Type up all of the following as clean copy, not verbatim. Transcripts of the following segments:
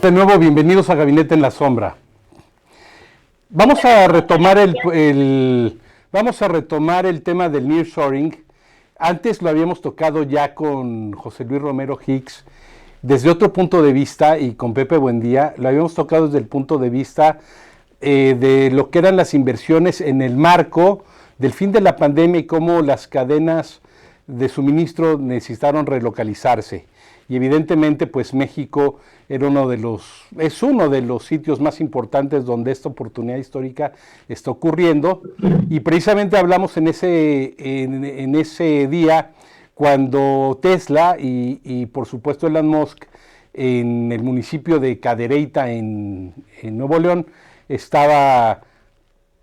de nuevo, bienvenidos a Gabinete en la Sombra. Vamos a retomar el tema del nearshoring. Antes lo habíamos tocado ya con José Luis Romero Hicks desde otro punto de vista, y con Pepe Buendía lo habíamos tocado desde el punto de vista de lo que eran las inversiones en el marco del fin de la pandemia y cómo las cadenas de suministro necesitaron relocalizarse. Y evidentemente pues México es uno de los sitios más importantes donde esta oportunidad histórica está ocurriendo, y precisamente hablamos en ese día cuando Tesla y por supuesto Elon Musk en el municipio de Cadereyta en Nuevo León estaba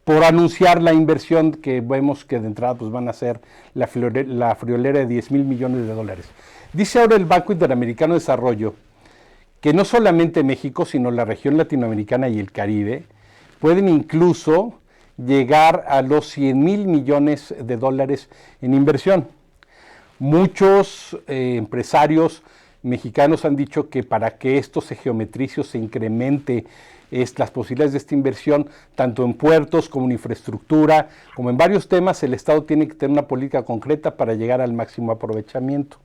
por anunciar la inversión que vemos que de entrada pues van a ser la friolera de 10,000 millones de dólares. Dice ahora el Banco Interamericano de Desarrollo que no solamente México, sino la región latinoamericana y el Caribe pueden incluso llegar a los 100,000 millones de dólares en inversión. Muchos empresarios mexicanos han dicho que para que esto se geometrice o se incremente las posibilidades de esta inversión, tanto en puertos como en infraestructura, como en varios temas, el Estado tiene que tener una política concreta para llegar al máximo aprovechamiento.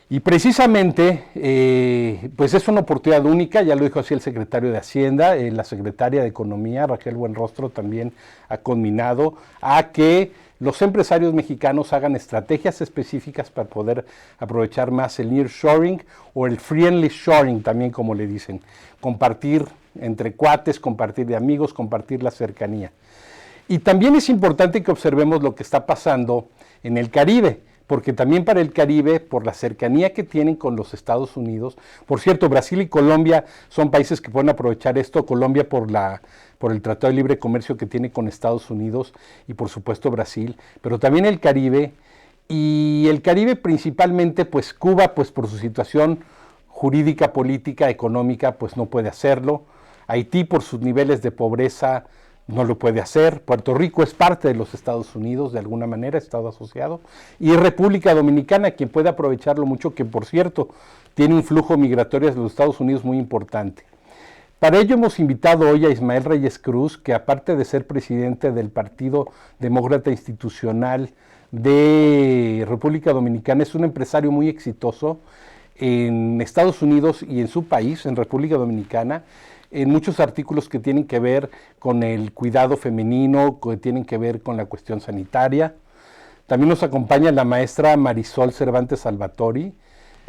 Y precisamente, pues es una oportunidad única, ya lo dijo así el secretario de Hacienda, la secretaria de Economía, Raquel Buenrostro, también ha conminado a que los empresarios mexicanos hagan estrategias específicas para poder aprovechar más el nearshoring o el friendly shoring, también como le dicen, compartir entre cuates, compartir de amigos, compartir la cercanía. Y también es importante que observemos lo que está pasando en el Caribe, porque también para el Caribe, por la cercanía que tienen con los Estados Unidos, por cierto, Brasil y Colombia son países que pueden aprovechar esto, Colombia por el Tratado de Libre Comercio que tiene con Estados Unidos y por supuesto Brasil, pero también el Caribe, y el Caribe principalmente, pues Cuba, pues por su situación jurídica, política, económica, pues no puede hacerlo, Haití por sus niveles de pobreza no lo puede hacer, Puerto Rico es parte de los Estados Unidos, de alguna manera, Estado asociado, y República Dominicana, quien puede aprovecharlo mucho, que por cierto, tiene un flujo migratorio de los Estados Unidos muy importante. Para ello hemos invitado hoy a Ismael Reyes Cruz, que aparte de ser presidente del Partido Demócrata Institucional de República Dominicana, es un empresario muy exitoso en Estados Unidos y en su país, en República Dominicana, en muchos artículos que tienen que ver con el cuidado femenino, que tienen que ver con la cuestión sanitaria. También nos acompaña la maestra Marisol Cervantes Salvatori,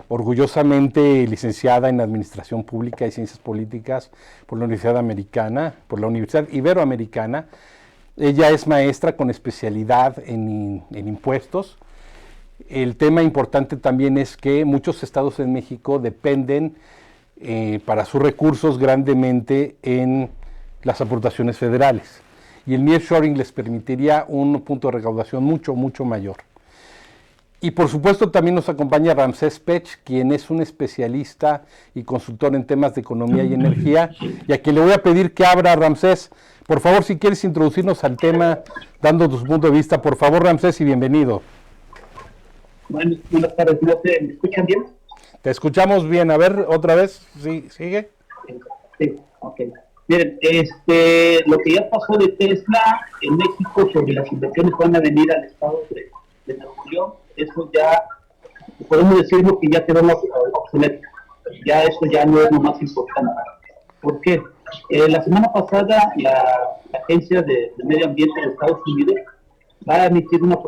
orgullosamente licenciada en Administración Pública y Ciencias Políticas por la Universidad Iberoamericana. Ella es maestra con especialidad en impuestos. El tema importante también es que muchos estados en México dependen para sus recursos grandemente en las aportaciones federales, y el nearshoring les permitiría un punto de recaudación mucho mayor. Y por supuesto también nos acompaña Ramsés Pech, quien es un especialista y consultor en temas de economía y energía, y a quien le voy a pedir que abra. Ramsés, por favor, si quieres introducirnos al tema dando tu punto de vista, por favor, Ramsés, y bienvenido. Bueno, buenas tardes, ¿me escuchan bien? Te escuchamos bien. A ver, otra vez, sí, sigue. Sí, ok. Miren, lo que ya pasó de Tesla en México sobre las inversiones que van a venir al estado de Nuevo León, eso ya, podemos decirlo que ya quedó obsoleto. Ya eso ya no es lo más importante. ¿Por qué? La semana pasada la Agencia de Medio Ambiente de Estados Unidos va a emitir una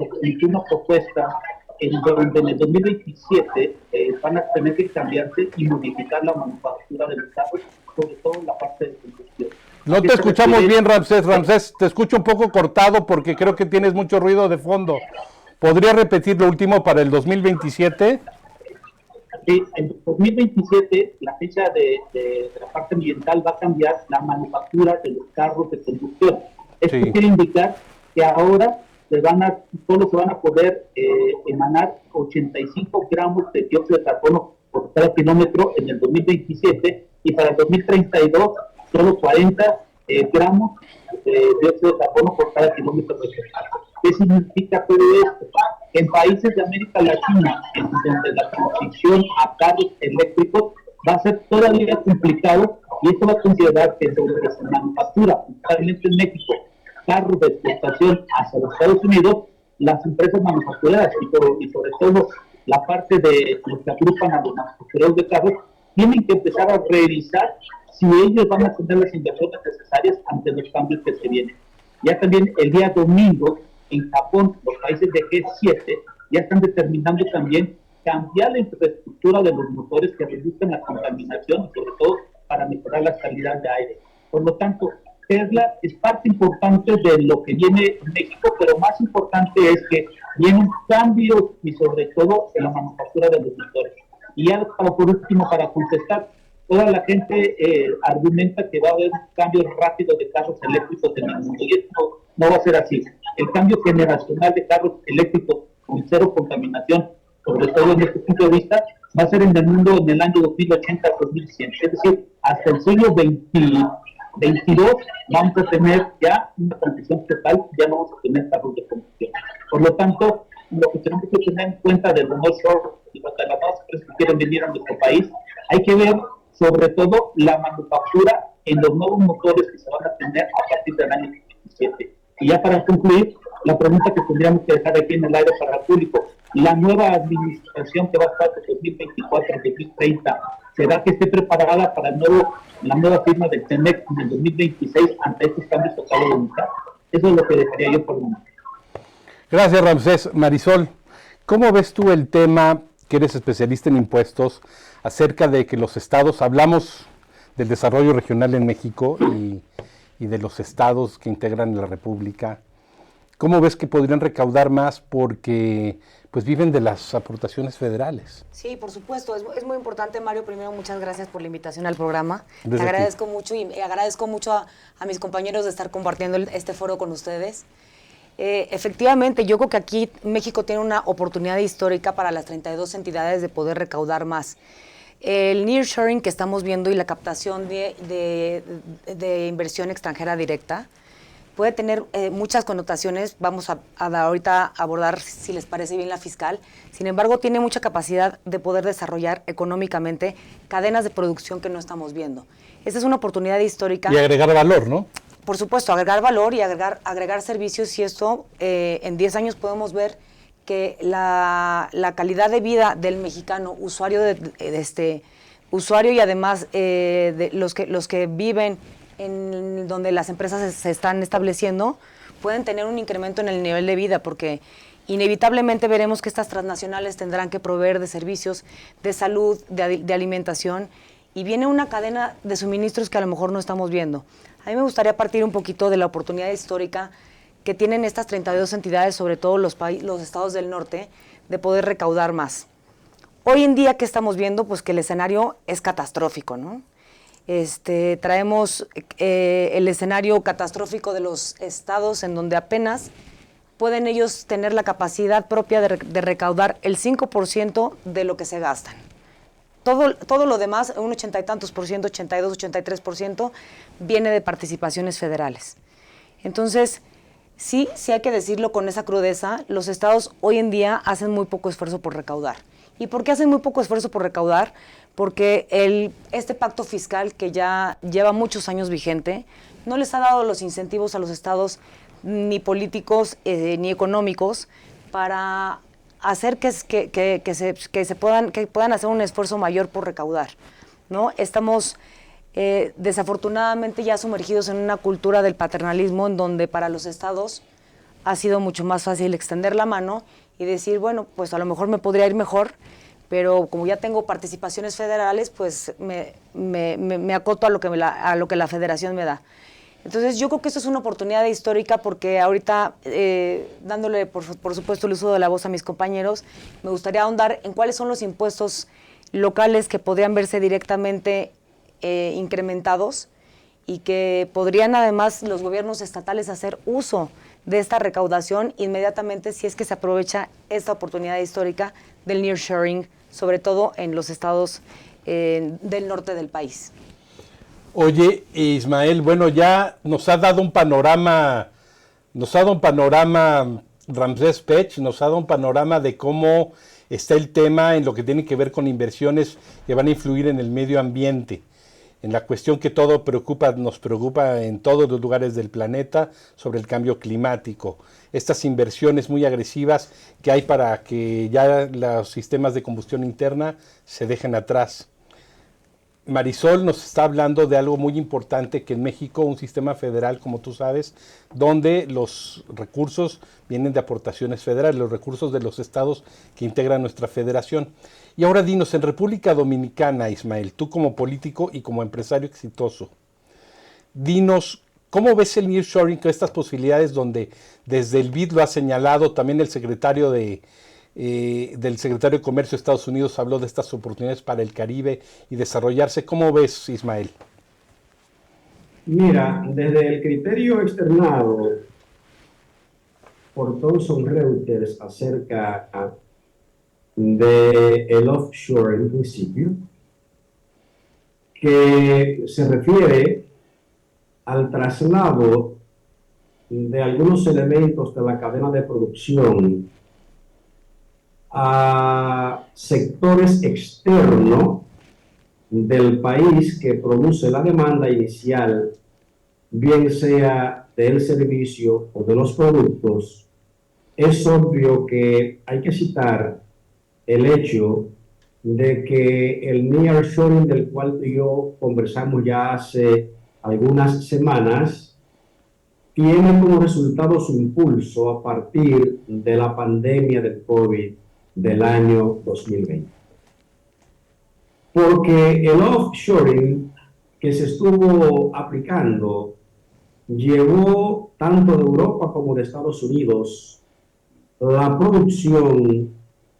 propuesta en donde en el 2027 van a tener que cambiarse y modificar la manufactura de los carros, sobre todo en la parte de combustión. No te escuchamos bien, Ramsés. Ramsés, te escucho un poco cortado porque creo que tienes mucho ruido de fondo. ¿Podrías repetir lo último para el 2027? Sí, en 2027 la fecha de la parte ambiental va a cambiar la manufactura de los carros de combustión. Esto quiere indicar que ahora solo se van a poder emanar 85 gramos de dióxido de carbono por cada kilómetro en el 2027, y para el 2032 solo 40 gramos de dióxido de carbono por cada kilómetro de carro. ¿Qué significa todo esto? En países de América Latina, en donde la transición a carros eléctricos va a ser todavía complicado y esto va a considerar que sobre la manufactura, principalmente en México, carros de exportación hacia los Estados Unidos, las empresas manufactureras y sobre todo la parte de los que agrupan a los manufactureros de carros, tienen que empezar a revisar si ellos van a tener las inversiones necesarias ante los cambios que se vienen. Ya también el día domingo, en Japón, los países de G7 ya están determinando también cambiar la infraestructura de los motores que reduzcan la contaminación y sobre todo para mejorar la calidad de aire. Por lo tanto, Tesla es parte importante de lo que viene en México, pero más importante es que viene un cambio y sobre todo en la manufactura de los motores. Y ya por último, para contestar, toda la gente argumenta que va a haber un cambio rápido de carros eléctricos en el mundo y esto no va a ser así. El cambio generacional de carros eléctricos con cero contaminación, sobre todo en este punto de vista, va a ser en el mundo en el año 2080-2100. Es decir, hasta el siglo XXII vamos a tener ya una transición total, ya no vamos a tener carros de combustión. Por lo tanto, lo que tenemos que tener en cuenta del onshore y de las nuevas empresas que quieren venir a nuestro país, hay que ver sobre todo la manufactura en los nuevos motores que se van a tener a partir del año 2027. Y ya para concluir, la pregunta que tendríamos que dejar aquí en el aire para el público, la nueva administración que va a estar de 2024 a 2030, ¿será que esté preparada para la nueva firma del TEMEC en el 2026 ante estos cambios que acabo de anunciar? Eso es lo que dejaría yo por el momento. Gracias, Ramsés. Marisol, ¿cómo ves tú el tema, que eres especialista en impuestos, acerca de que los estados, hablamos del desarrollo regional en México y de los estados que integran la República? ¿Cómo ves que podrían recaudar más porque pues viven de las aportaciones federales? Sí, por supuesto, es muy importante, Mario. Primero, muchas gracias por la invitación al programa. Desde Te agradezco mucho y agradezco mucho a mis compañeros de estar compartiendo este foro con ustedes. Efectivamente, yo creo que aquí México tiene una oportunidad histórica para las 32 entidades de poder recaudar más. El nearshoring que estamos viendo y la captación de inversión extranjera directa puede tener muchas connotaciones. Vamos a ahorita abordar, si les parece bien, la fiscal. Sin embargo, tiene mucha capacidad de poder desarrollar económicamente cadenas de producción que no estamos viendo. Esta es una oportunidad histórica. Y agregar valor, ¿no? Por supuesto, agregar valor y agregar servicios, y esto en 10 años podemos ver que la calidad de vida del mexicano, usuario usuario y además de los que viven en donde las empresas se están estableciendo, pueden tener un incremento en el nivel de vida, porque inevitablemente veremos que estas transnacionales tendrán que proveer de servicios de salud, de alimentación, y viene una cadena de suministros que a lo mejor no estamos viendo. A mí me gustaría partir un poquito de la oportunidad histórica que tienen estas 32 entidades, sobre todo los estados del norte, de poder recaudar más. Hoy en día, ¿qué estamos viendo? Pues que el escenario es catastrófico, ¿no? Traemos el escenario catastrófico de los estados en donde apenas pueden ellos tener la capacidad propia de recaudar el 5% de lo que se gastan. Todo lo demás, un 80 y tantos por ciento, 82, 83%, viene de participaciones federales. Entonces, sí hay que decirlo con esa crudeza, los estados hoy en día hacen muy poco esfuerzo por recaudar. ¿Y por qué hacen muy poco esfuerzo por recaudar? Porque este pacto fiscal que ya lleva muchos años vigente no les ha dado los incentivos a los estados, ni políticos ni económicos, para hacer que puedan hacer un esfuerzo mayor por recaudar, ¿no? Estamos desafortunadamente ya sumergidos en una cultura del paternalismo, en donde para los estados ha sido mucho más fácil extender la mano y decir, bueno, pues a lo mejor me podría ir mejor, pero como ya tengo participaciones federales, pues me acoto a lo que la federación me da. Entonces yo creo que esto es una oportunidad histórica, porque ahorita, dándole por supuesto el uso de la voz a mis compañeros, me gustaría ahondar en cuáles son los impuestos locales que podrían verse directamente incrementados, y que podrían además los gobiernos estatales hacer uso de esta recaudación inmediatamente si es que se aprovecha esta oportunidad histórica del nearshoring, sobre todo en los estados del norte del país. Oye, Ismael, bueno, ya nos ha dado un panorama Ramsés Pech, nos ha dado un panorama de cómo está el tema en lo que tiene que ver con inversiones que van a influir en el medio ambiente, en la cuestión que nos preocupa en todos los lugares del planeta sobre el cambio climático. Estas inversiones muy agresivas que hay para que ya los sistemas de combustión interna se dejen atrás. Marisol nos está hablando de algo muy importante, que en México, un sistema federal, como tú sabes, donde los recursos vienen de aportaciones federales, los recursos de los estados que integran nuestra federación. Y ahora dinos, en República Dominicana, Ismael, tú como político y como empresario exitoso, dinos, ¿cómo ves el nearshoring con estas posibilidades donde desde el BID lo ha señalado, también el secretario del secretario de Comercio de Estados Unidos habló de estas oportunidades para el Caribe y desarrollarse? ¿Cómo ves, Ismael? Mira, desde el criterio externado por Thomson Reuters acerca del offshore en principio, que se refiere al traslado de algunos elementos de la cadena de producción a sectores externos del país que produce la demanda inicial, bien sea del servicio o de los productos. Es obvio que hay que citar el hecho de que el nearshoring, del cual tú y yo conversamos ya hace algunas semanas, tiene como resultado su impulso a partir de la pandemia del COVID del año 2020. Porque el offshoring que se estuvo aplicando llevó tanto de Europa como de Estados Unidos la producción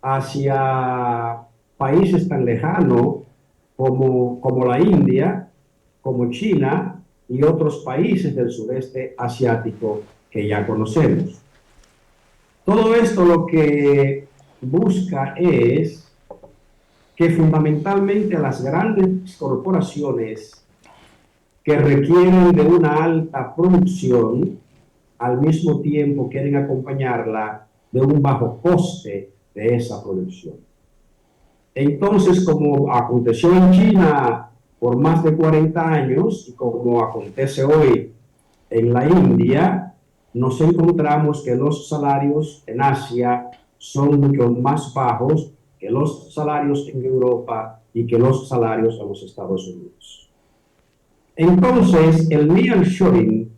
hacia países tan lejanos como la India, como China y otros países del sudeste asiático que ya conocemos. Todo esto lo que busca es que fundamentalmente las grandes corporaciones que requieren de una alta producción, al mismo tiempo quieren acompañarla de un bajo coste de esa producción. Entonces, como aconteció en China por más de 40 años y como acontece hoy en la India, nos encontramos que los salarios en Asia son mucho más bajos que los salarios en Europa y que los salarios en los Estados Unidos. Entonces, el nearshoring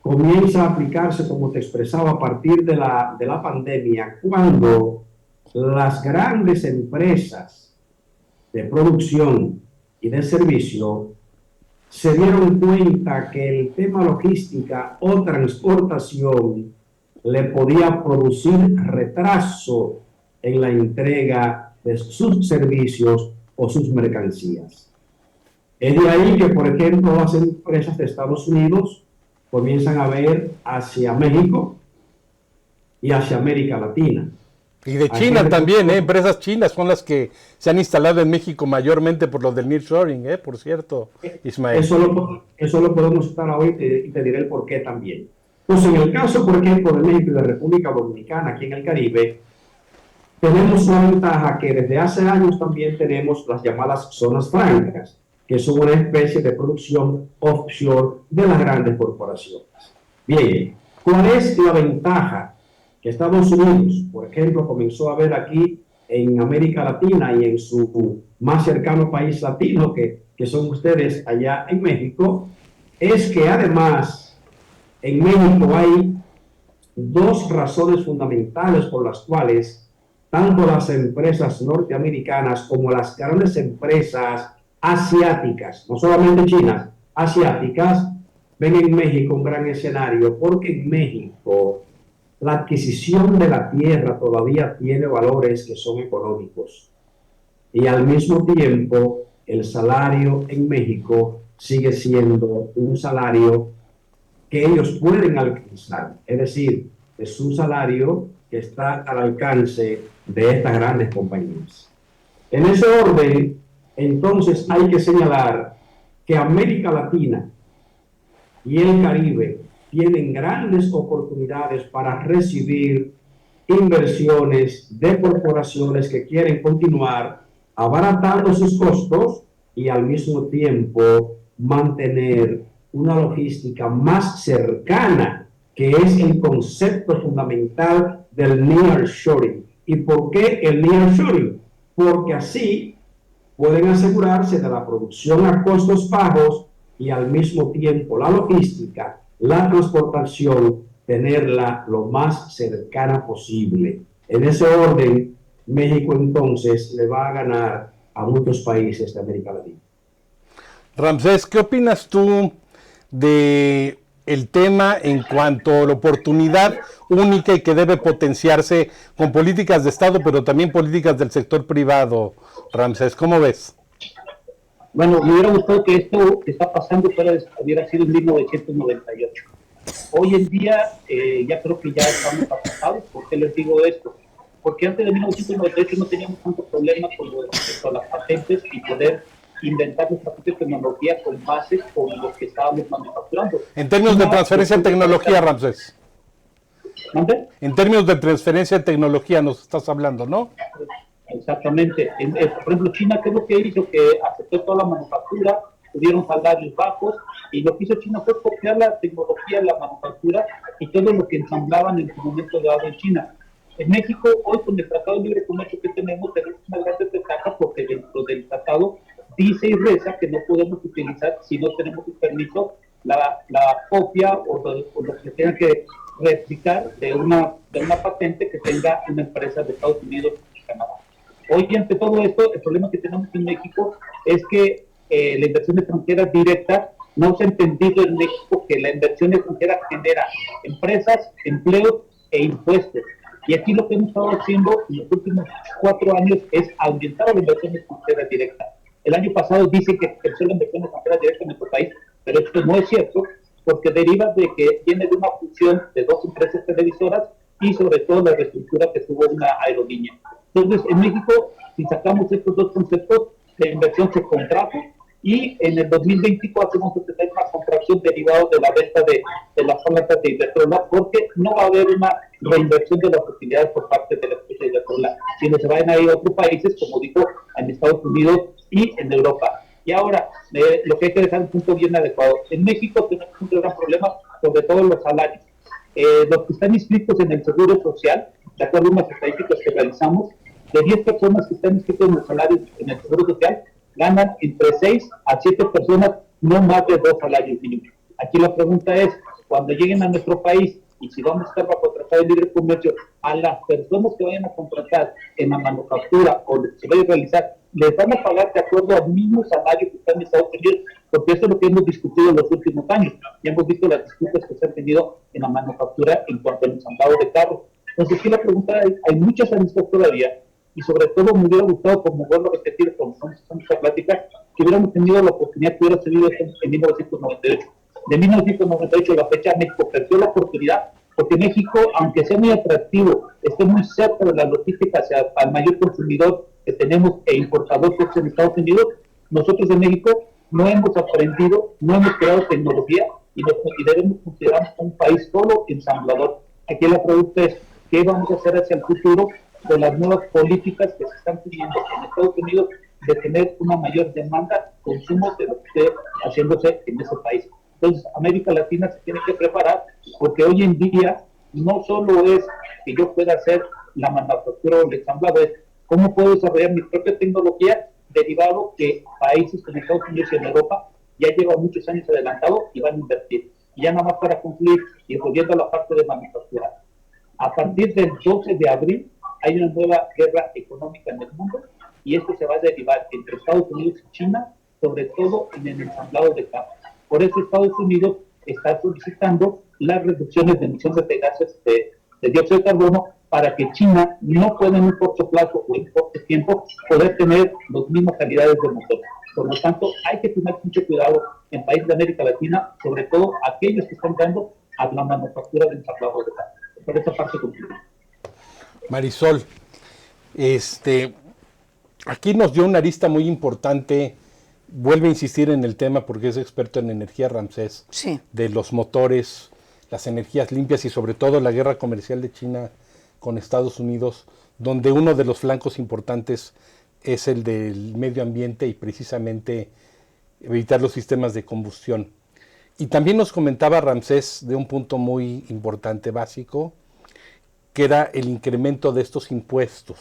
comienza a aplicarse, como te expresaba, a partir de la pandemia, cuando las grandes empresas de producción y de servicio se dieron cuenta que el tema logística o transportación le podía producir retraso en la entrega de sus servicios o sus mercancías. Es de ahí que, por ejemplo, las empresas de Estados Unidos comienzan a ver hacia México y hacia América Latina. Y de China también, empresas chinas son las que se han instalado en México mayormente por lo del nearshoring, por cierto, Ismael. Eso lo podemos estar hoy y te diré el por qué también. Pues en el caso, por ejemplo, de México y de República Dominicana, aquí en el Caribe, tenemos una ventaja que desde hace años también tenemos las llamadas zonas francas, que son una especie de producción offshore de las grandes corporaciones. Bien, ¿cuál es la ventaja? Que Estados Unidos, por ejemplo, comenzó a ver aquí en América Latina y en su más cercano país latino, que son ustedes allá en México, es que además en México hay dos razones fundamentales por las cuales tanto las empresas norteamericanas como las grandes empresas asiáticas, no solamente chinas, asiáticas, ven en México un gran escenario, porque en México la adquisición de la tierra todavía tiene valores que son económicos. Y al mismo tiempo, el salario en México sigue siendo un salario que ellos pueden alcanzar. Es decir, es un salario que está al alcance de estas grandes compañías. En ese orden, entonces hay que señalar que América Latina y el Caribe tienen grandes oportunidades para recibir inversiones de corporaciones que quieren continuar abaratando sus costos y al mismo tiempo mantener una logística más cercana, que es el concepto fundamental del nearshoring. ¿Y por qué el nearshoring? Porque así pueden asegurarse de la producción a costos bajos y al mismo tiempo la logística, la transportación, tenerla lo más cercana posible. En ese orden, México entonces le va a ganar a muchos países de América Latina. Ramsés, ¿qué opinas tú de el tema en cuanto a la oportunidad única y que debe potenciarse con políticas de Estado, pero también políticas del sector privado? Ramsés, ¿cómo ves? Bueno, me hubiera gustado que esto que está pasando hubiera sido en 1998. Hoy en día ya creo que ya estamos atrasados. ¿Por qué les digo esto? Porque antes de 1998 no teníamos tantos problemas con respecto a las patentes y poder inventar nuestra propia tecnología con bases con lo que estábamos manufacturando. En términos de transferencia de tecnología, Ramsés. ¿Dónde? En términos de transferencia de tecnología nos estás hablando, ¿no? Exactamente. Por ejemplo, China, ¿qué es lo que hizo? Que aceptó toda la manufactura, tuvieron salarios bajos, y lo que hizo China fue copiar la tecnología, la manufactura y todo lo que ensamblaban en su momento dado en China. En México, hoy con el Tratado de Libre Comercio que tenemos una gran desventaja porque dentro del tratado dice y reza que no podemos utilizar, si no tenemos el permiso, la copia o lo que tenga que replicar de una patente que tenga una empresa de Estados Unidos y Canadá. Hoy, ante todo esto, el problema que tenemos en México es que la inversión extranjera directa no se ha entendido en México que la inversión extranjera genera empresas, empleos e impuestos. Y aquí lo que hemos estado haciendo en los últimos 4 años es aumentar la inversión extranjera directa. El año pasado dicen que creció la inversión extranjera directa en nuestro país, pero esto no es cierto, porque deriva de que viene de una fusión de 2 empresas televisoras y sobre todo la reestructura que tuvo una aerolínea. Entonces, en México, si sacamos estos dos conceptos, la inversión se contrajo y en el 2024 vamos a tener una contracción derivada de la venta de las plantas de Iberdrola, porque no va a haber una reinversión de las utilidades por parte de la empresa de Iberdrola, sino se van a ir a otros países, como digo, en Estados Unidos y en Europa. Y ahora, lo que hay que dejar un punto bien adecuado. En México tenemos un gran problema, sobre todo en los salarios. Los que están inscritos en el Seguro Social, de acuerdo a unas estadísticas que realizamos, de 10 personas que están inscritas en el salario en el Seguro Social, ganan entre 6 a 7 personas, no más de 2 salarios mínimos. Aquí la pregunta es, cuando lleguen a nuestro país, y si vamos a estar bajo tratado de libre comercio, a las personas que vayan a contratar en la manufactura o lo que se vaya a realizar, les van a pagar de acuerdo al mismo salario que están en Estados Unidos, porque eso es lo que hemos discutido en los últimos años. Ya hemos visto las disputas que se han tenido en la manufactura en cuanto al ensamblado de carros. Entonces, aquí la pregunta es, hay muchas aristas todavía, y sobre todo me hubiera gustado, como vuelvo a repetir, como estamos haciendo esta plática, que hubiéramos tenido la oportunidad que hubiera sucedido en 1998. De 1998 a la fecha, México perdió la oportunidad, porque México, aunque sea muy atractivo, esté muy cerca de la logística hacia el mayor consumidor que tenemos e importador que es en Estados Unidos, nosotros en México no hemos aprendido, no hemos creado tecnología y debemos considerarnos un país solo ensamblador. Aquí la pregunta es, ¿qué vamos a hacer hacia el futuro con las nuevas políticas que se están pidiendo en Estados Unidos de tener una mayor demanda, consumo de lo que esté haciéndose en ese país? Entonces, América Latina se tiene que preparar, porque hoy en día no solo es que yo pueda hacer la manufactura o el ensamblado, es cómo puedo desarrollar mi propia tecnología, derivado que países como Estados Unidos y en Europa ya llevan muchos años adelantados y van a invertir. Y ya nada más para concluir y volviendo a la parte de manufactura. A partir del 12 de abril hay una nueva guerra económica en el mundo y esto se va a derivar entre Estados Unidos y China, sobre todo en el ensamblado de carros. Por eso Estados Unidos está solicitando las reducciones de emisiones de gases de dióxido de carbono para que China no pueda en un corto plazo o en corto tiempo poder tener las mismas calidades de motor. Por lo tanto, hay que tener mucho cuidado en países de América Latina, sobre todo aquellos que están dando a la manufactura del ensamblado de carros. Por esa parte concluyo. Marisol, aquí nos dio una arista muy importante. Vuelve a insistir en el tema porque es experto en energía, Ramsés, sí, de los motores, las energías limpias y sobre todo la guerra comercial de China con Estados Unidos, donde uno de los flancos importantes es el del medio ambiente y precisamente evitar los sistemas de combustión. Y también nos comentaba Ramsés de un punto muy importante, básico, que era el incremento de estos impuestos.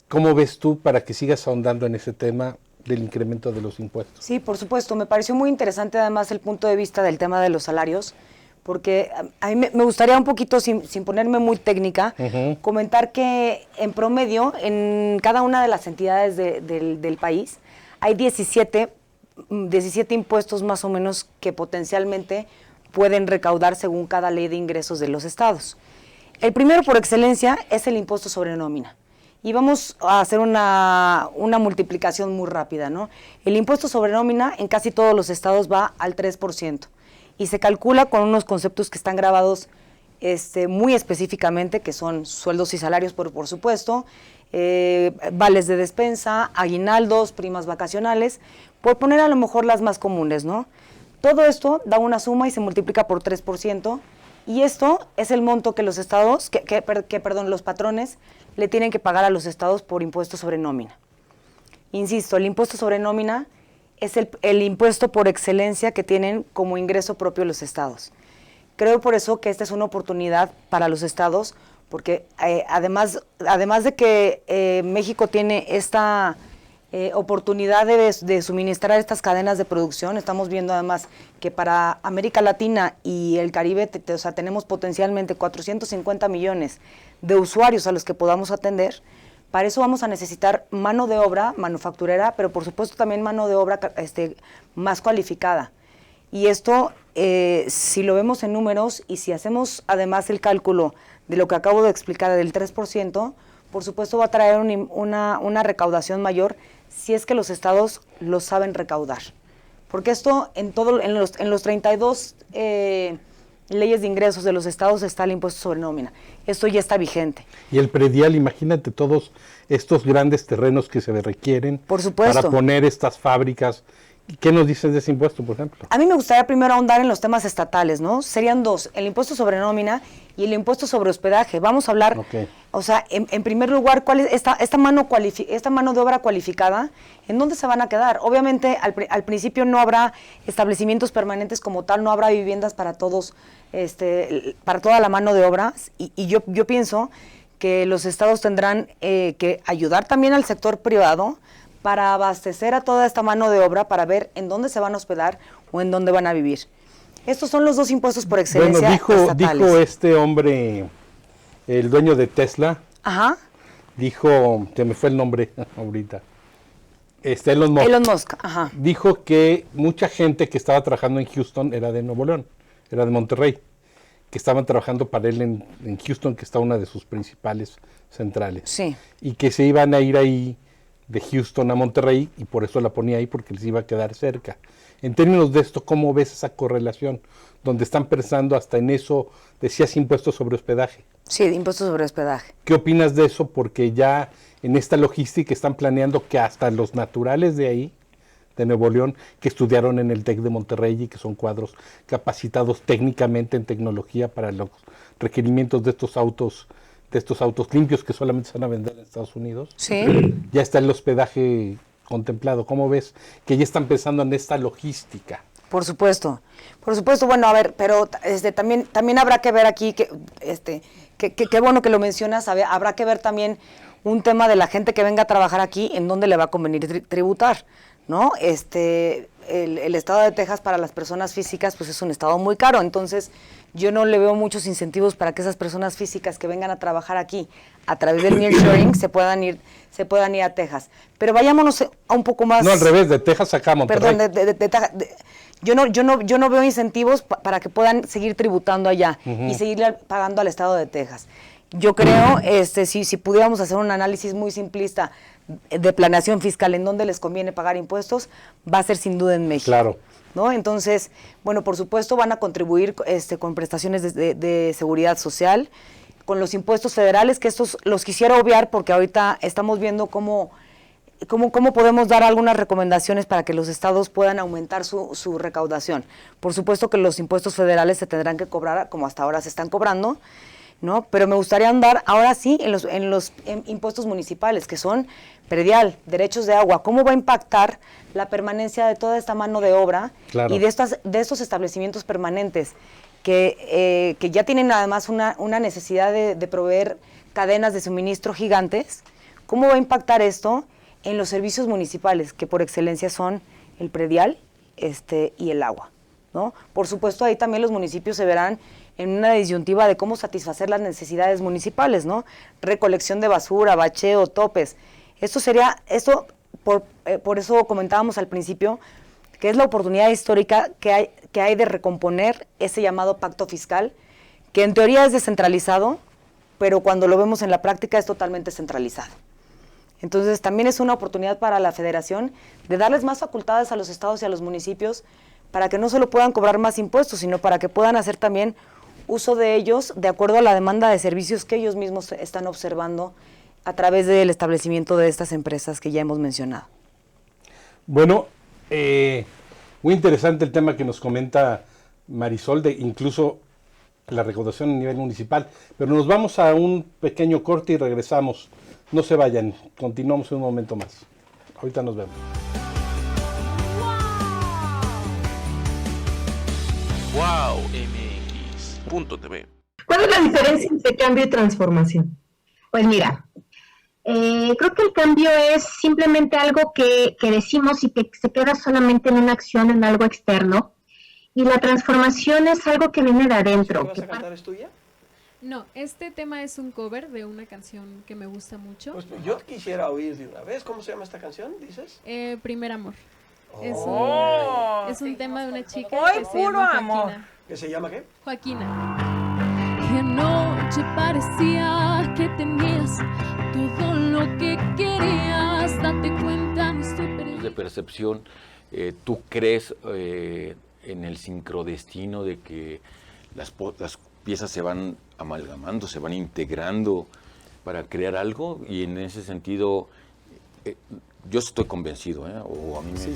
¿Cómo ves tú, para que sigas ahondando en ese tema del incremento de los impuestos? Sí, por supuesto. Me pareció muy interesante además el punto de vista del tema de los salarios, porque a mí me gustaría un poquito, sin ponerme muy técnica, comentar que en promedio, en cada una de las entidades del país, hay 17 impuestos más o menos que potencialmente pueden recaudar según cada ley de ingresos de los estados. El primero por excelencia es el impuesto sobre nómina. Y vamos a hacer una multiplicación muy rápida, ¿no? El impuesto sobre nómina en casi todos los estados va al 3%. Y se calcula con unos conceptos que están grabados muy específicamente, que son sueldos y salarios, por supuesto, vales de despensa, aguinaldos, primas vacacionales, por poner a lo mejor las más comunes, ¿no? Todo esto da una suma y se multiplica por 3%, y esto es el monto que los estados, los patrones le tienen que pagar a los estados por impuesto sobre nómina. Insisto, el impuesto sobre nómina es el impuesto por excelencia que tienen como ingreso propio los estados. Creo por eso que esta es una oportunidad para los estados, porque además de que México tiene esta oportunidad de suministrar estas cadenas de producción, estamos viendo además que para América Latina y el Caribe tenemos potencialmente 450 millones de usuarios a los que podamos atender. Para eso vamos a necesitar mano de obra manufacturera, pero por supuesto también mano de obra más cualificada. Y esto, si lo vemos en números y si hacemos además el cálculo de lo que acabo de explicar del 3%, por supuesto va a traer una recaudación mayor si es que los estados lo saben recaudar. Porque esto en los 32 leyes de ingresos de los estados está el impuesto sobre nómina. Esto ya está vigente. Y el predial, imagínate todos estos grandes terrenos que se requieren, por supuesto, para poner estas fábricas. ¿Qué nos dices de ese impuesto, por ejemplo? A mí me gustaría primero ahondar en los temas estatales, ¿no? Serían dos, el impuesto sobre nómina y el impuesto sobre hospedaje. Vamos a hablar, o sea, en primer lugar, ¿cuál es esta mano de obra cualificada? ¿En dónde se van a quedar? Obviamente, al principio no habrá establecimientos permanentes como tal, no habrá viviendas para todos, para toda la mano de obra, y yo pienso que los estados tendrán que ayudar también al sector privado para abastecer a toda esta mano de obra, para ver en dónde se van a hospedar o en dónde van a vivir. Estos son los dos impuestos por excelencia estatales. Dijo este hombre, el dueño de Tesla, dijo, se me fue el nombre ahorita, Elon Musk. Elon Musk, dijo que mucha gente que estaba trabajando en Houston era de Nuevo León, era de Monterrey, que estaban trabajando para él en Houston, que está una de sus principales centrales. Sí. Y que se iban a ir ahí de Houston a Monterrey, y por eso la ponía ahí, porque les iba a quedar cerca. En términos de esto, ¿cómo ves esa correlación? Donde están pensando hasta en eso, decías impuestos sobre hospedaje. Sí, impuestos sobre hospedaje. ¿Qué opinas de eso? Porque ya en esta logística están planeando que hasta los naturales de ahí, de Nuevo León, que estudiaron en el TEC de Monterrey y que son cuadros capacitados técnicamente en tecnología para los requerimientos de estos autos limpios que solamente se van a vender en Estados Unidos. Sí. Ya está el hospedaje contemplado. ¿Cómo ves que ya están pensando en esta logística? Por supuesto. Bueno, a ver, pero también habrá que ver aquí que qué bueno que lo mencionas. Habrá que ver también un tema de la gente que venga a trabajar aquí, en dónde le va a convenir tributar, ¿no? El estado de Texas para las personas físicas pues es un estado muy caro, entonces yo no le veo muchos incentivos para que esas personas físicas que vengan a trabajar aquí a través del nearshoring se puedan ir a Texas. Pero vayámonos a un poco más. No, al revés, de Texas acá a Monterrey. Perdón, yo no veo incentivos para que puedan seguir tributando allá y seguir pagando al estado de Texas. Yo creo, si pudiéramos hacer un análisis muy simplista de planeación fiscal en dónde les conviene pagar impuestos, va a ser sin duda en México. Claro. ¿No? Entonces, bueno, por supuesto van a contribuir con prestaciones de seguridad social, con los impuestos federales, que estos los quisiera obviar porque ahorita estamos viendo cómo podemos dar algunas recomendaciones para que los estados puedan aumentar su recaudación. Por supuesto que los impuestos federales se tendrán que cobrar como hasta ahora se están cobrando. ¿no? Pero me gustaría andar ahora sí en los impuestos municipales, que son predial, derechos de agua. ¿Cómo va a impactar la permanencia de toda esta mano de obra y de estos establecimientos permanentes que ya tienen además una necesidad de proveer cadenas de suministro gigantes? ¿Cómo va a impactar esto en los servicios municipales, que por excelencia son el predial y el agua, ¿no? Por supuesto, ahí también los municipios se verán en una disyuntiva de cómo satisfacer las necesidades municipales, ¿no? Recolección de basura, bacheo, topes. Por eso comentábamos al principio que es la oportunidad histórica que hay de recomponer ese llamado pacto fiscal, que en teoría es descentralizado, pero cuando lo vemos en la práctica es totalmente centralizado. Entonces también es una oportunidad para la Federación de darles más facultades a los estados y a los municipios para que no solo puedan cobrar más impuestos, sino para que puedan hacer también uso de ellos de acuerdo a la demanda de servicios que ellos mismos están observando a través del establecimiento de estas empresas que ya hemos mencionado. Bueno, muy interesante el tema que nos comenta Marisol, de incluso la recaudación a nivel municipal, pero nos vamos a un pequeño corte y regresamos. No se vayan, continuamos en un momento más. Ahorita nos vemos. Wow MX.tv. ¿Cuál es la diferencia entre cambio y transformación? Pues mira, creo que el cambio es simplemente algo que decimos y que se queda solamente en una acción, en algo externo. Y la transformación es algo que viene de adentro. ¿Qué vas a cantar, es tuya? No, este tema es un cover de una canción que me gusta mucho. Pues yo quisiera oír de una vez. ¿Cómo se llama esta canción, dices? Primer amor. Oh. Es un tema de una chica ¡Ay, que se puro llama amor! Joaquina. ¿Qué se llama qué? Joaquina. Que anoche parecía que tenías todo lo que querías. Date cuenta, no estoy perdiendo. De percepción, ¿tú crees en el sincrodestino de que las piezas se van amalgamando, se van integrando para crear algo? Y en ese sentido, yo estoy convencido, o a mí me... Sí.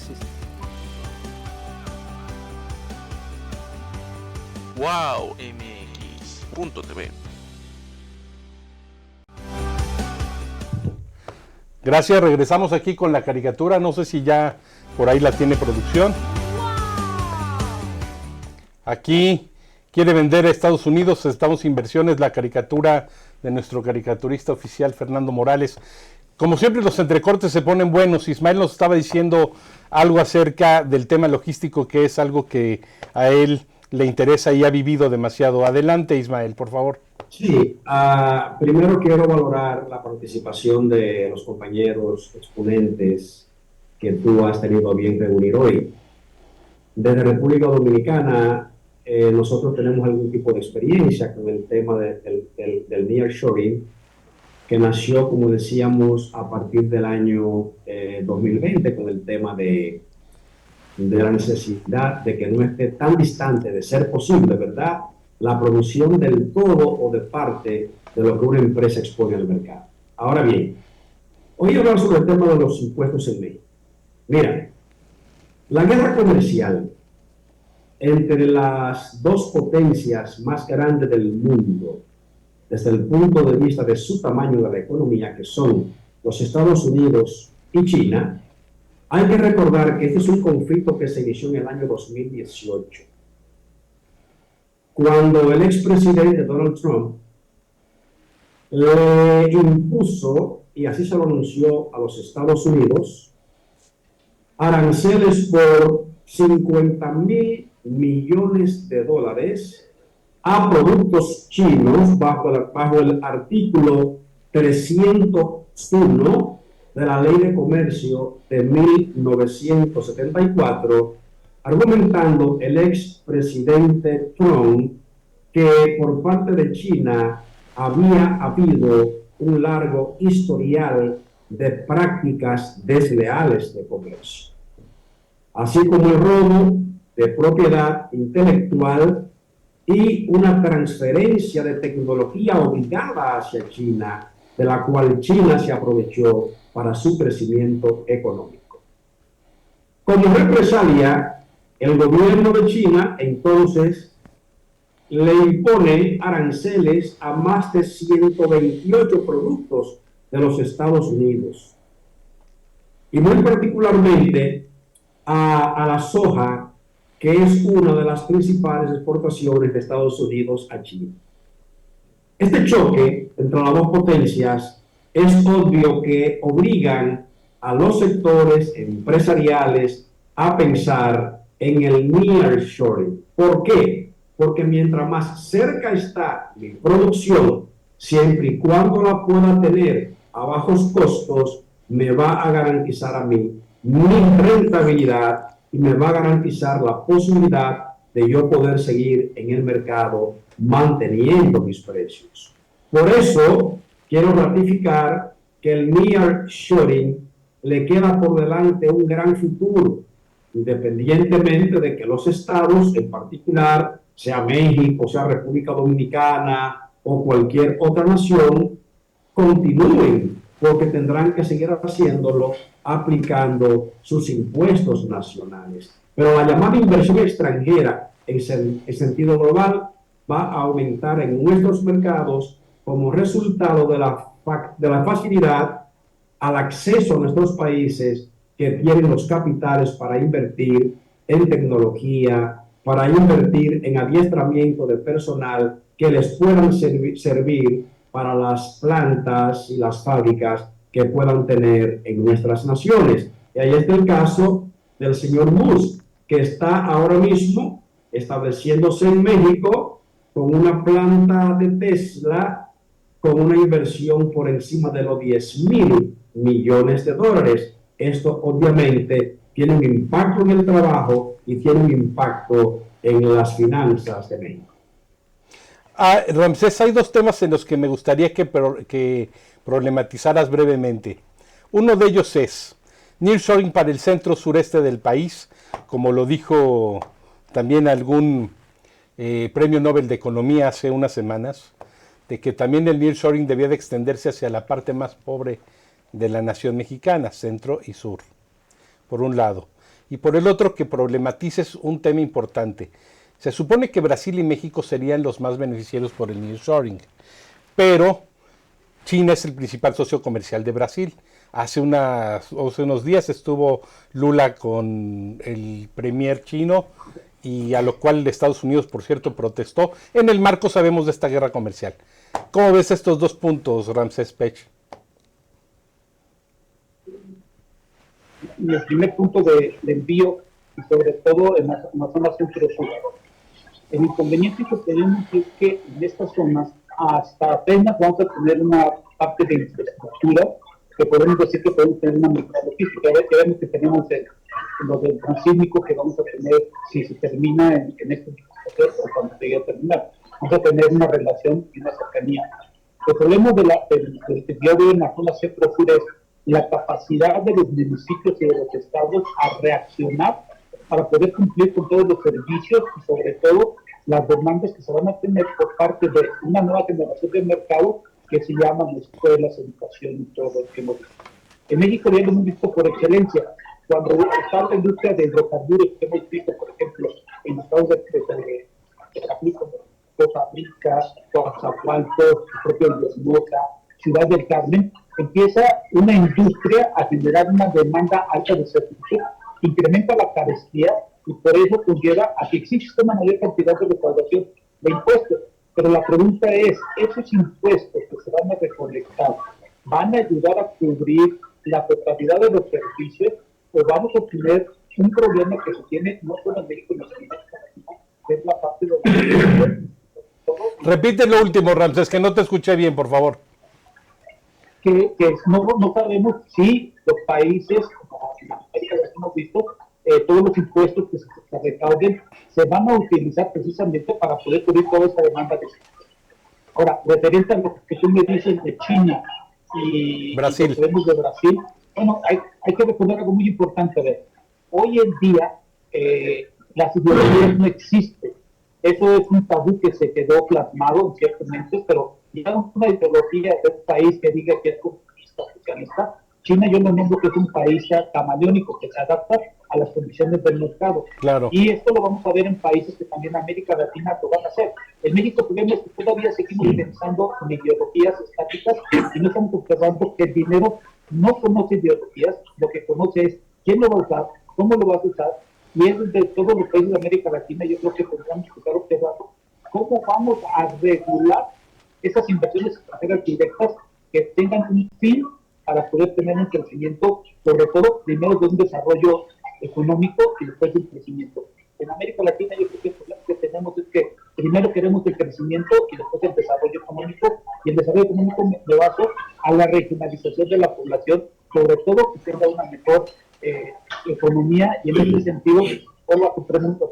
Wow MX.tv. Gracias, regresamos aquí con la caricatura, no sé si ya por ahí la tiene producción. Aquí quiere vender a Estados Unidos, Estados Inversiones, la caricatura de nuestro caricaturista oficial Fernando Morales. Como siempre los entrecortes se ponen buenos. Ismael nos estaba diciendo algo acerca del tema logístico, que es algo que a él le interesa y ha vivido demasiado. Adelante, Ismael, por favor. Sí, primero quiero valorar la participación de los compañeros exponentes que tú has tenido a bien reunir hoy. Desde República Dominicana, nosotros tenemos algún tipo de experiencia con el tema del nearshoring, que nació, como decíamos, a partir del año 2020, con el tema de la necesidad de que no esté tan distante de ser posible, ¿verdad?, la producción del todo o de parte de lo que una empresa expone al mercado. Ahora bien, hoy hablamos sobre el tema de los impuestos en México. Mira, la guerra comercial entre las dos potencias más grandes del mundo, desde el punto de vista de su tamaño de la economía, que son los Estados Unidos y China, hay que recordar que este es un conflicto que se inició en el año 2018, cuando el expresidente Donald Trump le impuso, y así se lo anunció a los Estados Unidos, aranceles por $50,000 millones a productos chinos bajo el artículo 301 de la Ley de Comercio de 1974, argumentando el expresidente Trump que por parte de China había habido un largo historial de prácticas desleales de comercio, así como el robo de propiedad intelectual y una transferencia de tecnología obligada hacia China, de la cual China se aprovechó para su crecimiento económico. Como represalia, el gobierno de China entonces le impone aranceles a más de 128 productos de los Estados Unidos. Y muy particularmente a la soja, que es una de las principales exportaciones de Estados Unidos a China. Este choque entre las dos potencias es obvio que obligan a los sectores empresariales a pensar en el nearshoring. ¿Por qué? Porque mientras más cerca está mi producción, siempre y cuando la pueda tener a bajos costos, me va a garantizar a mí mi rentabilidad y me va a garantizar la posibilidad de yo poder seguir en el mercado manteniendo mis precios. Por eso quiero ratificar que el nearshoring le queda por delante un gran futuro, independientemente de que los estados, en particular, sea México, sea República Dominicana o cualquier otra nación, continúen, porque tendrán que seguir haciéndolo aplicando sus impuestos nacionales. Pero la llamada inversión extranjera en sentido global va a aumentar en nuestros mercados como resultado de la facilidad al acceso a nuestros países que tienen los capitales para invertir en tecnología, para invertir en adiestramiento de personal que les puedan servir para las plantas y las fábricas que puedan tener en nuestras naciones. Y ahí está el caso del señor Musk, que está ahora mismo estableciéndose en México con una planta de Tesla con una inversión por encima de los $10,000 millones de dólares. Esto obviamente tiene un impacto en el trabajo y tiene un impacto en las finanzas de México. Ramsés, hay dos temas en los que me gustaría que problematizaras brevemente. Uno de ellos es nearshoring para el centro sureste del país, como lo dijo también algún premio Nobel de Economía hace unas semanas, de que también el nearshoring debía de extenderse hacia la parte más pobre de la nación mexicana, centro y sur, por un lado. Y por el otro, que problematices un tema importante. Se supone que Brasil y México serían los más beneficiados por el nearshoring, pero China es el principal socio comercial de Brasil. Hace unos días estuvo Lula con el premier chino, y a lo cual Estados Unidos, por cierto, protestó. En el marco, sabemos, de esta guerra comercial. ¿Cómo ves estos dos puntos, Ramsés Pech? El primer punto de envío, y sobre todo en la zona centro-sur. El inconveniente que tenemos es que en estas zonas hasta apenas vamos a tener una parte de infraestructura que podemos decir que podemos tener una micrologística. Ya vemos que tenemos lo del transísmico que vamos a tener si se termina en este proceso o cuando llegue a terminar. Vamos a tener una relación y una cercanía. El problema del envío en la zona centro-sur es la capacidad de los municipios y de los estados a reaccionar para poder cumplir con todos los servicios y sobre todo las demandas que se van a tener por parte de una nueva generación de mercado que se llaman escuelas, educación y todo lo que hemos visto. En México ya lo hemos visto por excelencia. Cuando está la industria de hidrocarburos que hemos visto, por ejemplo, en los estados de Costa Rica, Coatzacoalcos, propio Villahermosa, Ciudad del Carmen, empieza una industria a generar una demanda alta de servicios, incrementa la carestía y por eso conlleva a que exista una mayor cantidad de recaudación de impuestos. Pero la pregunta es, ¿esos impuestos que se van a recolectar van a ayudar a cubrir la totalidad de los servicios o vamos a tener un problema que se tiene no solo en México, sino en América Latina, que es la parte de... Repite lo último, Ramsés, que no te escuché bien, por favor. Que no sabemos si los países, como en América Latina hemos visto, todos los impuestos que se recauden se van a utilizar precisamente para poder cubrir toda esa demanda de servicios. Ahora, referente a lo que tú me dices de China y Brasil. lo que vemos de Brasil, bueno, hay que recordar algo muy importante. Hoy en día las ideologías no existen. Eso es un tabú que se quedó plasmado en ciertos momentos, pero ya una ideología de un país que diga que es comunista, socialista, China yo no nombro que es un país camaleónico que se adapta a las condiciones del mercado. Claro. Y esto lo vamos a ver en países que también en América Latina lo van a hacer. En México el problema es que todavía seguimos pensando en ideologías estáticas y no estamos observando que el dinero no conoce ideologías, lo que conoce es quién lo va a usar, cómo lo vas a usar, y es de todos los países de América Latina. Yo creo que tendremos que estar observando cómo vamos a regular esas inversiones extranjeras directas que tengan un fin para poder tener un crecimiento, sobre todo primero de un desarrollo económico y después de un crecimiento. En América Latina yo creo que el problema que tenemos es que primero queremos el crecimiento y después el desarrollo económico, y el desarrollo económico me baso a la regionalización de la población, sobre todo que tenga una mejor economía, y en ese sentido, vuelvo a tu pregunta,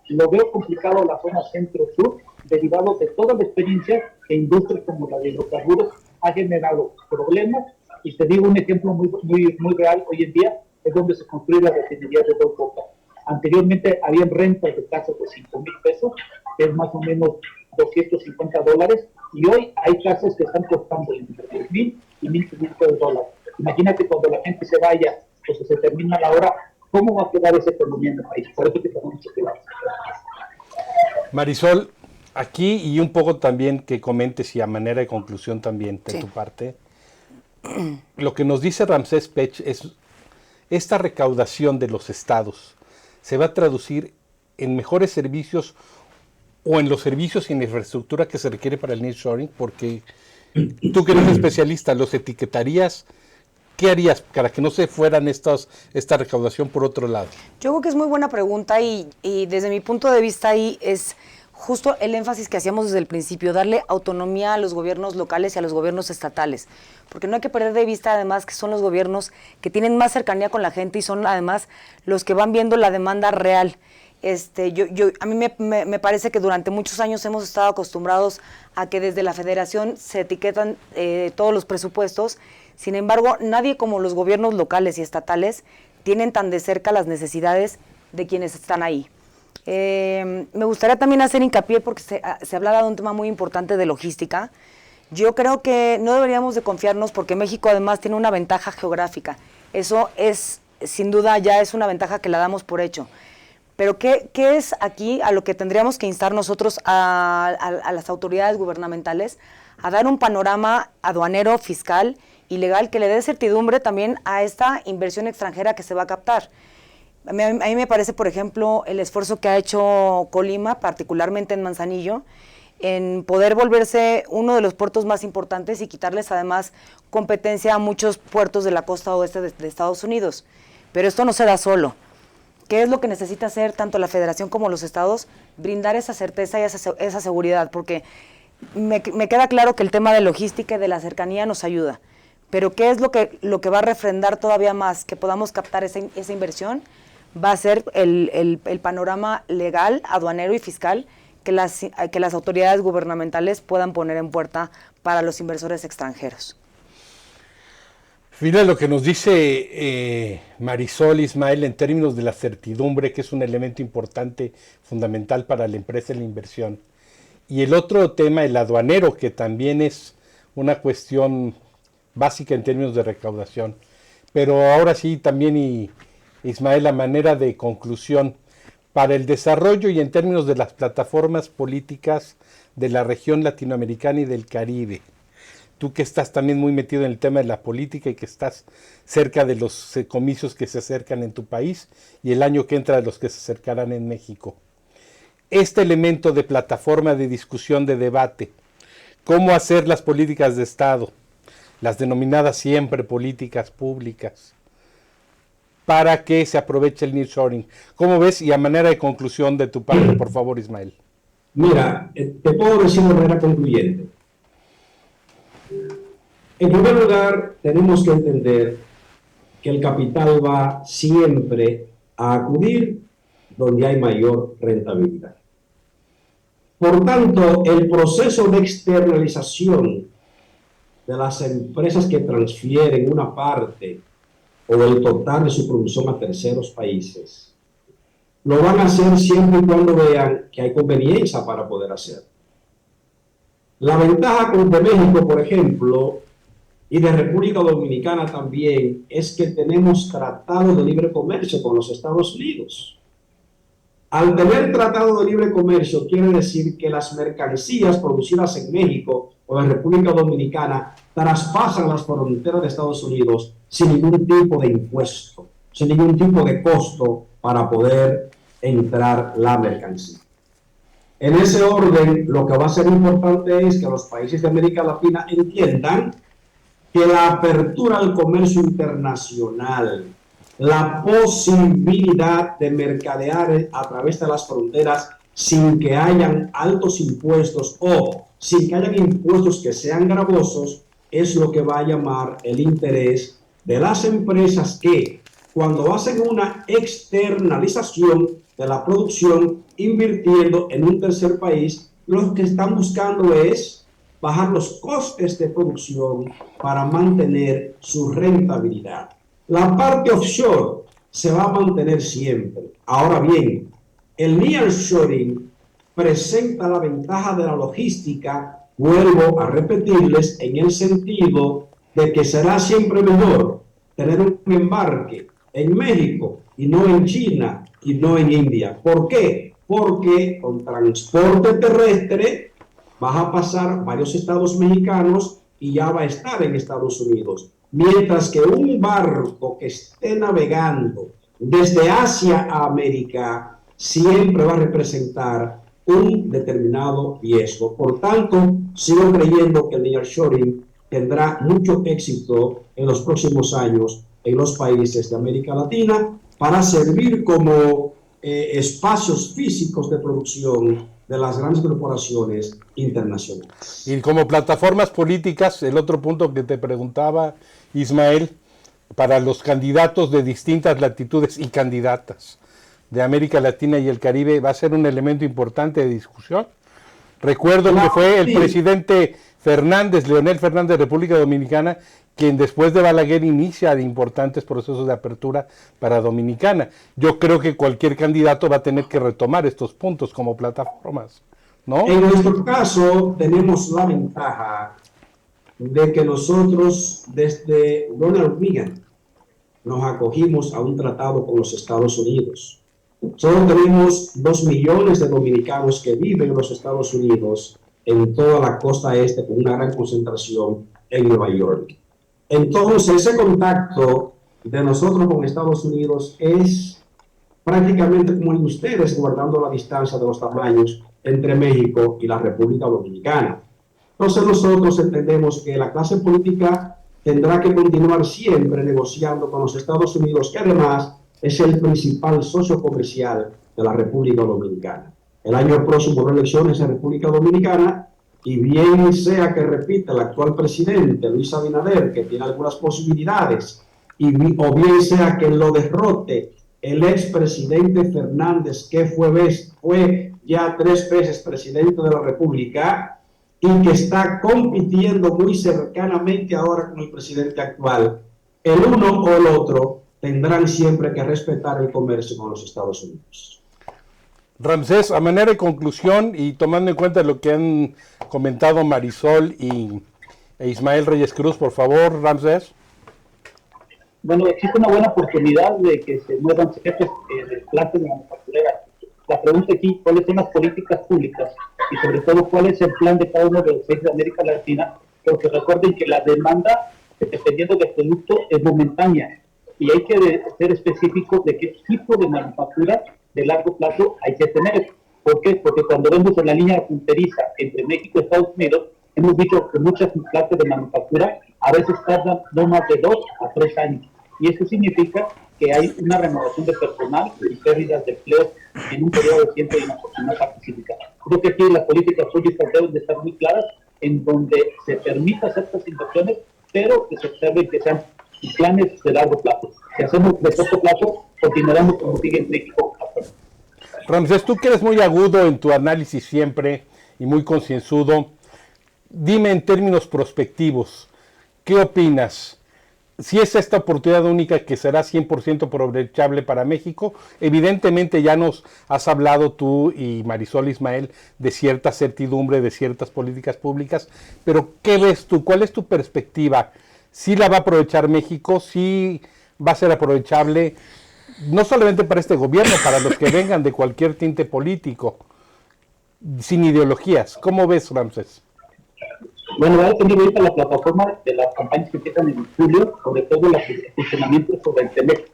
lo veo complicado la zona centro-sur, derivado de toda la experiencia que industrias como la de hidrocarburos ha generado problemas, y te digo un ejemplo muy real hoy en día, es donde se construye la refinería de Dos Bocas. Anteriormente habían rentas de casas de 5,000 pesos, que es más o menos $250, y hoy hay casas que están costando entre 10,000 y 1,500 dólares. Imagínate cuando la gente se vaya, pues se termina la hora, ¿cómo va a quedar esa economía en el país? Por eso que tenemos que quedar. Marisol, aquí y un poco también que comentes y a manera de conclusión también de tu parte, lo que nos dice Ramsés Pech es esta recaudación de los estados se va a traducir en mejores servicios o en los servicios y en la infraestructura que se requiere para el nearshoring, porque tú que eres especialista, ¿los etiquetarías? ¿Qué harías para que no se fueran esta recaudación por otro lado? Yo creo que es muy buena pregunta y desde mi punto de vista ahí es justo el énfasis que hacíamos desde el principio, darle autonomía a los gobiernos locales y a los gobiernos estatales, porque no hay que perder de vista además que son los gobiernos que tienen más cercanía con la gente y son además los que van viendo la demanda real. A mí me parece que durante muchos años hemos estado acostumbrados a que desde la federación se etiquetan todos los presupuestos. Sin embargo, nadie como los gobiernos locales y estatales tienen tan de cerca las necesidades de quienes están ahí. Me gustaría también hacer hincapié, porque se hablaba de un tema muy importante de logística. Yo creo que no deberíamos de confiarnos, porque México además tiene una ventaja geográfica. Eso es, sin duda, ya es una ventaja que la damos por hecho. Pero ¿qué es aquí a lo que tendríamos que instar nosotros a las autoridades gubernamentales? A dar un panorama aduanero, fiscal y legal que le dé certidumbre también a esta inversión extranjera que se va a captar. A mí me parece, por ejemplo, el esfuerzo que ha hecho Colima, particularmente en Manzanillo, en poder volverse uno de los puertos más importantes y quitarles además competencia a muchos puertos de la costa oeste de Estados Unidos. Pero esto no se da solo. ¿Qué es lo que necesita hacer tanto la Federación como los estados? Brindar esa certeza y esa seguridad, porque me queda claro que el tema de logística y de la cercanía nos ayuda. Pero ¿qué es lo que va a refrendar todavía más que podamos captar esa inversión? Va a ser el panorama legal, aduanero y fiscal que las autoridades gubernamentales puedan poner en puerta para los inversores extranjeros. Mira lo que nos dice Marisol, Ismael, en términos de la certidumbre, que es un elemento importante, fundamental para la empresa y la inversión. Y el otro tema, el aduanero, que también es una cuestión básica en términos de recaudación. Pero ahora sí, también, Ismael, a manera de conclusión, para el desarrollo y en términos de las plataformas políticas de la región latinoamericana y del Caribe, tú que estás también muy metido en el tema de la política y que estás cerca de los comicios que se acercan en tu país y el año que entra de los que se acercarán en México, este elemento de plataforma de discusión, de debate, cómo hacer las políticas de Estado, las denominadas siempre políticas públicas, para que se aproveche el nearshoring. ¿Cómo ves? Y a manera de conclusión de tu parte, por favor, Ismael. Mira, te puedo decir de manera concluyente. En primer lugar, tenemos que entender que el capital va siempre a acudir donde hay mayor rentabilidad. Por tanto, el proceso de externalización de las empresas que transfieren una parte o el total de su producción a terceros países, lo van a hacer siempre y cuando vean que hay conveniencia para poder hacerlo. La ventaja de México, por ejemplo, y de República Dominicana también es que tenemos tratado de libre comercio con los Estados Unidos. Al tener tratado de libre comercio quiere decir que las mercancías producidas en México o en República Dominicana traspasan las fronteras de Estados Unidos sin ningún tipo de impuesto, sin ningún tipo de costo para poder entrar la mercancía. En ese orden, lo que va a ser importante es que los países de América Latina entiendan que la apertura al comercio internacional, la posibilidad de mercadear a través de las fronteras sin que hayan altos impuestos o sin que hayan impuestos que sean gravosos, es lo que va a llamar el interés de las empresas que, cuando hacen una externalización de la producción, invirtiendo en un tercer país, lo que están buscando es bajar los costes de producción para mantener su rentabilidad. La parte offshore se va a mantener siempre. Ahora bien, el nearshoring presenta la ventaja de la logística, vuelvo a repetirles, en el sentido de que será siempre mejor tener un embarque en México y no en China y no en India. ¿Por qué? Porque con transporte terrestre vas a pasar varios estados mexicanos y ya va a estar en Estados Unidos. Mientras que un barco que esté navegando desde Asia a América siempre va a representar un determinado riesgo. Por tanto, sigo creyendo que el nearshoring tendrá mucho éxito en los próximos años en los países de América Latina para servir como espacios físicos de producción de las grandes corporaciones internacionales. Y como plataformas políticas, el otro punto que te preguntaba, Ismael, para los candidatos de distintas latitudes y candidatas de América Latina y el Caribe, ¿va a ser un elemento importante de discusión? Recuerdo que fue el presidente Fernández, Leonel Fernández de República Dominicana, quien después de Balaguer inicia importantes procesos de apertura para Dominicana. Yo creo que cualquier candidato va a tener que retomar estos puntos como plataformas, ¿no? En nuestro caso tenemos la ventaja de que nosotros desde Ronald Reagan nos acogimos a un tratado con los Estados Unidos. Solo tenemos 2 millones de dominicanos que viven en los Estados Unidos, en toda la costa este, con una gran concentración en Nueva York. Entonces, ese contacto de nosotros con Estados Unidos es prácticamente como en ustedes, guardando la distancia de los tamaños entre México y la República Dominicana. Entonces, nosotros entendemos que la clase política tendrá que continuar siempre negociando con los Estados Unidos, que además es el principal socio comercial de la República Dominicana. El año próximo habrá elecciones en República Dominicana y bien sea que repita el actual presidente Luis Abinader, que tiene algunas posibilidades, o bien sea que lo derrote el expresidente Fernández, que fue ya 3 veces presidente de la República y que está compitiendo muy cercanamente ahora con el presidente actual, el uno o el otro tendrán siempre que respetar el comercio con los Estados Unidos. Ramsés, a manera de conclusión y tomando en cuenta lo que han comentado Marisol e Ismael Reyes Cruz, por favor, Ramsés. Bueno, existe una buena oportunidad de que se muevan ciertos plantas manufactureras. La pregunta aquí, ¿cuáles son las políticas públicas? Y sobre todo, ¿cuál es el plan de cada uno de los países de América Latina? Porque recuerden que la demanda, dependiendo del producto, es momentánea. Y hay que ser específico de qué tipo de manufactura de largo plazo hay que tener. ¿Por qué? Porque cuando vemos en la línea fronteriza entre México y Estados Unidos, hemos dicho que muchas plantas de manufactura a veces tardan no más de 2 a 3 años. Y eso significa que hay una renovación de personal y pérdidas de empleo en un periodo de tiempo y una oportunidad pacífica. Creo que aquí las políticas públicas deben de estar muy claras, en donde se permita ciertas inversiones, pero que se observen que sean planes de largo plazo. Si hacemos de corto plazo, continuaremos como sigue en México. Ramsés, tú que eres muy agudo en tu análisis siempre y muy concienzudo, dime en términos prospectivos, ¿qué opinas? Si es esta oportunidad única que será 100% aprovechable para México, evidentemente ya nos has hablado tú y Marisol Ismael de cierta certidumbre, de ciertas políticas públicas, pero ¿qué ves tú? ¿Cuál es tu perspectiva sí la va a aprovechar México, sí va a ser aprovechable, no solamente para este gobierno, para los que vengan de cualquier tinte político, sin ideologías. ¿Cómo ves, Ramsés? Bueno, va a depender ahorita la plataforma de las campañas que empiezan en julio, sobre todo el funcionamiento sobre el TEMEC.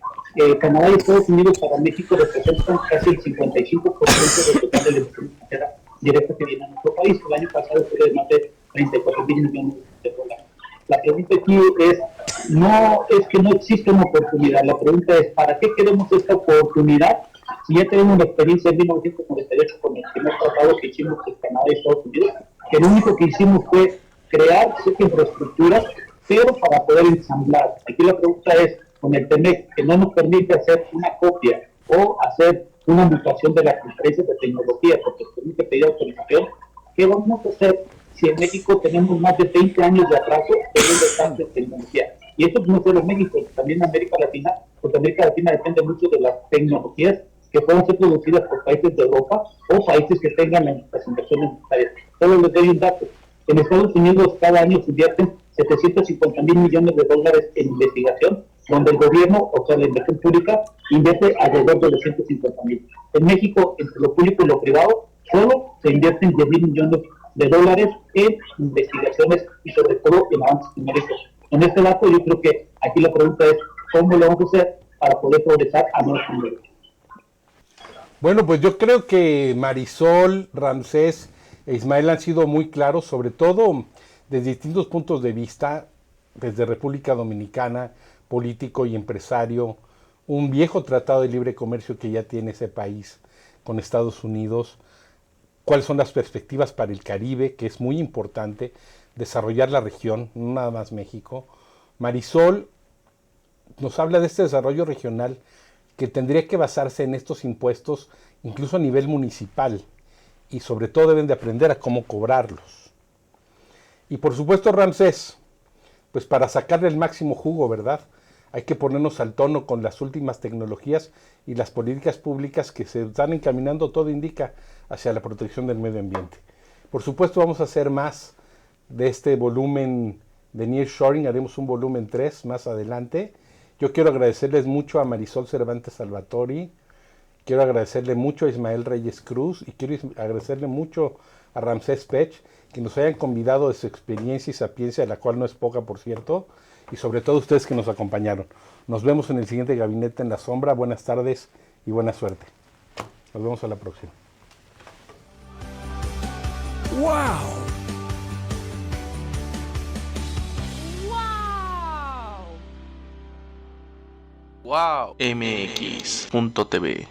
Canadá y Estados Unidos para México representan casi el 55% del total de la inversión extranjera directa que viene a nuestro país. El año pasado fue de más de 34,000 millones de dólares. La pregunta aquí no es que no existe una oportunidad, la pregunta es ¿para qué queremos esta oportunidad? Si ya tenemos una experiencia en 1998 con el primer tratado que hicimos con Canadá y Estados Unidos, que lo único que hicimos fue crear cierta infraestructura, pero para poder ensamblar. Aquí la pregunta es, con el TEMEC, que no nos permite hacer una copia o hacer una mutación de las conferencias de tecnología, porque nos permite pedir autorización, ¿qué vamos a hacer si en México tenemos más de 20 años de atraso en el desarrollo de tecnología? Y esto no solo en México, también en América Latina, porque América Latina depende mucho de las tecnologías que puedan ser producidas por países de Europa o países que tengan las inversiones necesarias. Solo les doy un dato. En Estados Unidos cada año se invierten 750,000 millones de dólares en investigación, donde el gobierno, o sea, la inversión pública, invierte alrededor de 250,000. En México, entre lo público y lo privado, solo se invierten 10,000 millones de dólares en investigaciones y sobre todo en avances numéricos. En este dato yo creo que aquí la pregunta es ¿cómo lo vamos a hacer para poder progresar a nuevos niveles? Bueno, pues yo creo que Marisol, Ramsés e Ismael han sido muy claros, sobre todo desde distintos puntos de vista, desde República Dominicana, político y empresario, un viejo tratado de libre comercio que ya tiene ese país con Estados Unidos, cuáles son las perspectivas para el Caribe, que es muy importante, desarrollar la región, no nada más México. Marisol nos habla de este desarrollo regional que tendría que basarse en estos impuestos, incluso a nivel municipal, y sobre todo deben de aprender a cómo cobrarlos. Y por supuesto, Ramsés, pues para sacarle el máximo jugo, ¿verdad? Hay que ponernos al tono con las últimas tecnologías y las políticas públicas que se están encaminando, todo indica, hacia la protección del medio ambiente. Por supuesto, vamos a hacer más de este volumen de Nearshoring, haremos un volumen 3 más adelante. Yo quiero agradecerles mucho a Marisol Cervantes Salvatori, quiero agradecerle mucho a Ismael Reyes Cruz y quiero agradecerle mucho a Ramsés Pech, que nos hayan convidado de su experiencia y sapiencia, la cual no es poca, por cierto, y sobre todo ustedes que nos acompañaron. Nos vemos en el siguiente Gabinete en la Sombra. Buenas tardes y buena suerte. Nos vemos a la próxima. ¡Wow! Wow. MX.tv